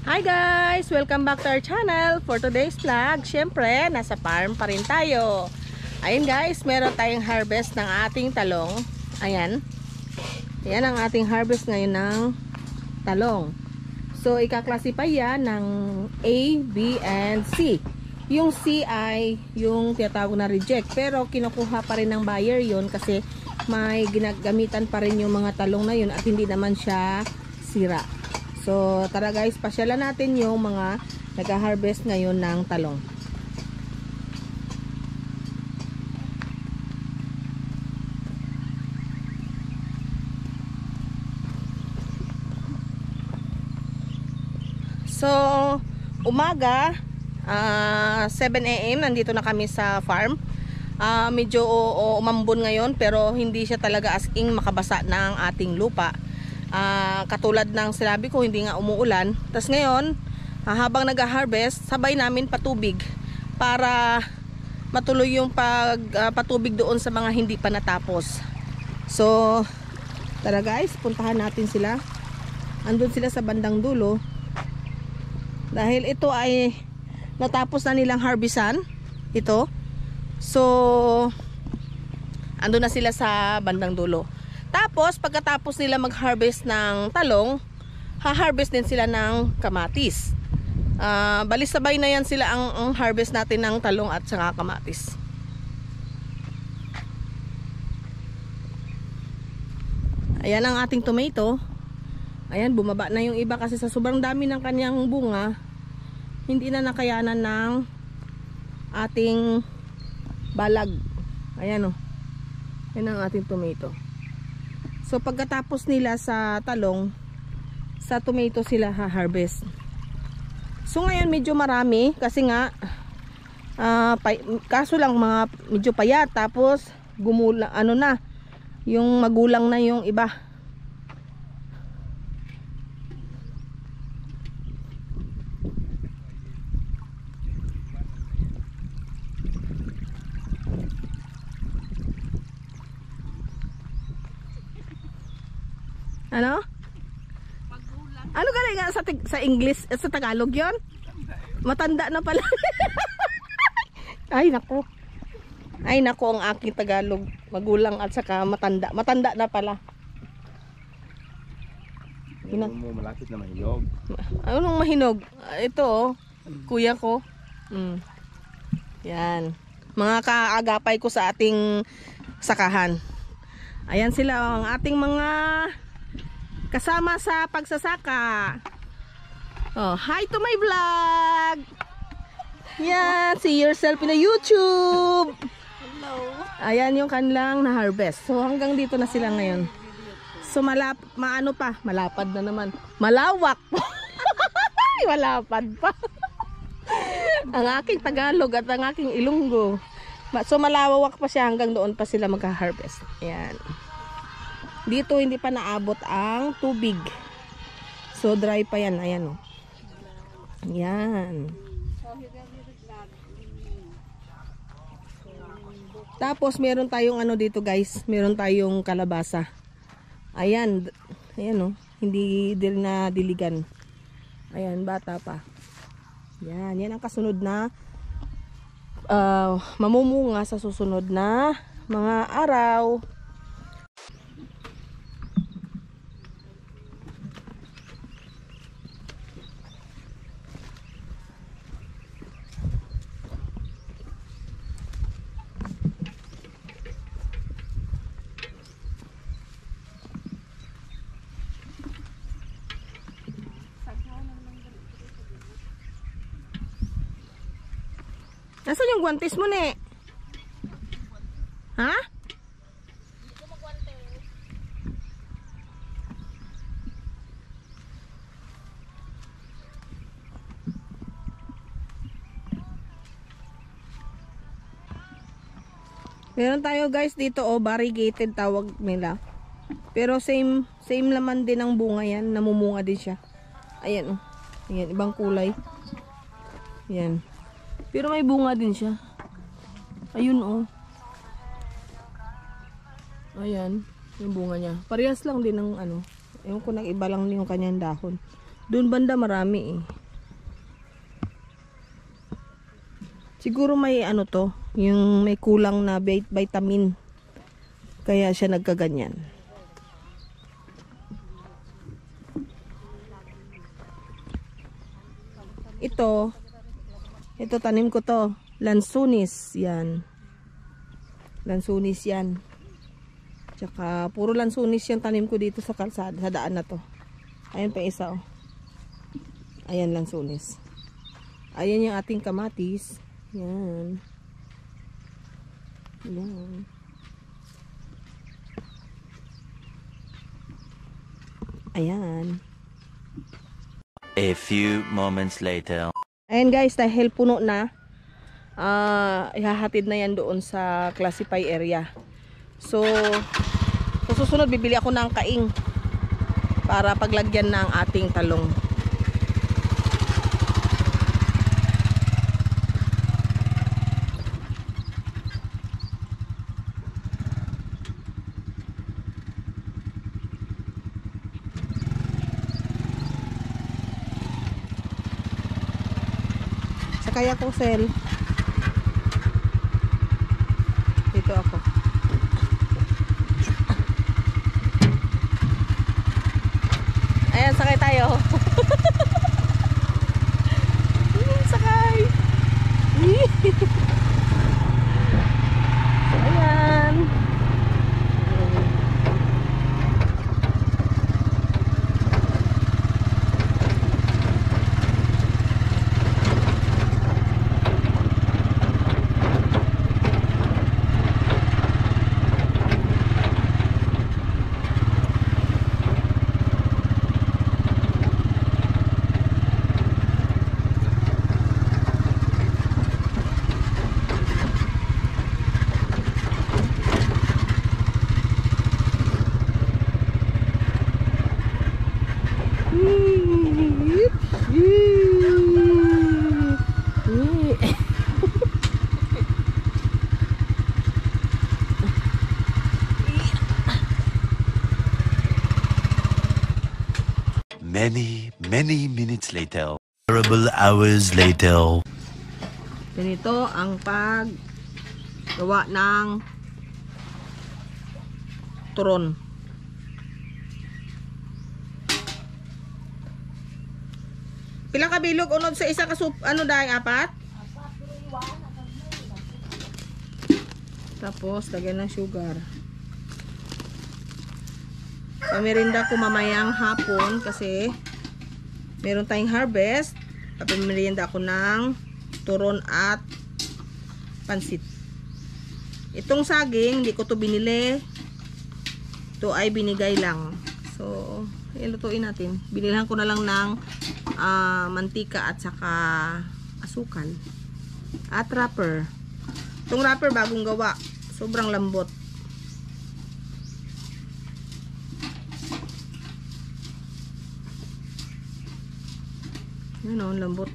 Hi guys! Welcome back to our channel. For today's vlog, syempre, nasa farm pa rin tayo. Ayun guys, meron tayong harvest ng ating talong. Ayan. Ayan ang ating harvest ngayon ng talong. So, ikaklasify yan ng A, B, and C. Yung C ay yung tinatawag na reject. Pero kinukuha pa rin ng buyer yun kasi may ginagamitan pa rin yung mga talong na yun at hindi naman siya sira. So, tara guys, pasyalan natin yung mga nag-harvest ngayon ng talong. So, umaga, 7 AM, nandito na kami sa farm. Medyo umambon ngayon pero hindi siya talaga as in makabasa ng ating lupa. Katulad ng sinabi ko, hindi nga umuulan. Tapos ngayon, habang nag-harvest, sabay namin patubig para matuloy yung patubig doon sa mga hindi pa natapos. So, tara guys, puntahan natin sila. Andun sila sa bandang dulo. Dahil ito ay natapos na nilang harvestan. Ito. So, andun na sila sa bandang dulo. Tapos, pagkatapos nila mag-harvest ng talong, ha-harvest din sila ng kamatis. Balisabay na yan sila ang harvest natin ng talong at saka kamatis. Ayan ang ating tomato. Ayan, bumaba na yung iba kasi sa sobrang dami ng kanyang bunga, hindi na nakayanan ng ating balag. Ayan o. Ayan ang ating tomato. So pagkatapos nila sa talong, sa tomato sila ha-harvest. So ngayon medyo marami kasi nga kaso lang mga medyo payat, tapos gumula, ano na, yung magulang na yung iba. Ano? Magulang. Ano galing nga sa English, sa Tagalog yon? Matanda na pala. Ay nako. Ay nako ang aking Tagalog. Magulang at saka matanda. Matanda na pala. Malapit na mahinog. Anong mahinog? Ito oh, kuya ko. Yan. Mga kaagapay ko sa ating sakahan. Ayan sila oh, ang ating mga kasama sa pagsasaka. Oh, hi to my vlog. Yeah, see yourself in a YouTube. Hello. Ayan yung kanilang na-harvest. So hanggang dito na sila ngayon. So maano pa, malapad na naman. Malawak. Malapad pa. Ang aking Tagalog at ang aking Ilonggo. So malawak pa siya, hanggang doon pa sila magha-harvest. Ayan. Dito hindi pa naabot ang tubig. So dry pa yan. Ayan o. Ayan. Tapos meron tayong ano dito guys. Meron tayong kalabasa. Ayan. Ayan o. Hindi din na diligan. Ayan, bata pa. Ayan. Yan ang kasunod na mamumunga sa susunod na mga araw. Nasaan yung guwantes mo, ne? Ha? Meron tayo guys dito oh, variegated tawag nila. Pero same naman din ang bunga yan, namumunga din siya. Ayan oh. Ayan, ibang kulay. Ayan. Pero may bunga din siya. Ayun oh. Ayan. Yung bunga niya. Parehas lang din ng ano. Ewan ko, nag-iba lang yung kanyang dahon. Doon banda marami eh. Siguro may ano to, yung may kulang na vitamin. Kaya siya nagkaganyan. Ito tanim ko to. Lansunis, yan. Lansunis yan. Tsaka puro lansunis yung tanim ko dito sa kalsada, sa daan na to. Ayan pa isa, oh. Ayan lansunis. Ayan yung ating kamatis. Yan. Yan. Ayan. A few moments later. Ayan guys, dahil puno na, ihahatid na yan doon sa classify area. So susunod bibili ako ng kaing para paglagyan ng ating talong. Kaya ko sel. Dito ako. Ayan, sakay tayo. Sakay. Ayan. Many minutes later. Several hours later. Ganito ang paggawa ng turon. Pila ka bilog unod sa isa ka ano dahil apat? Tapos lagyan ng sugar. Pamirinda ko mamayang hapon kasi meron tayong harvest. Pamirinda ako ng turon at pansit. Itong saging, hindi ko to binili. Ito ay binigay lang. So, ilutuin natin. Binilhan ko na lang ng mantika at saka asukal. At wrapper. Itong wrapper bagong gawa. Sobrang lambot. Yan o, lambot.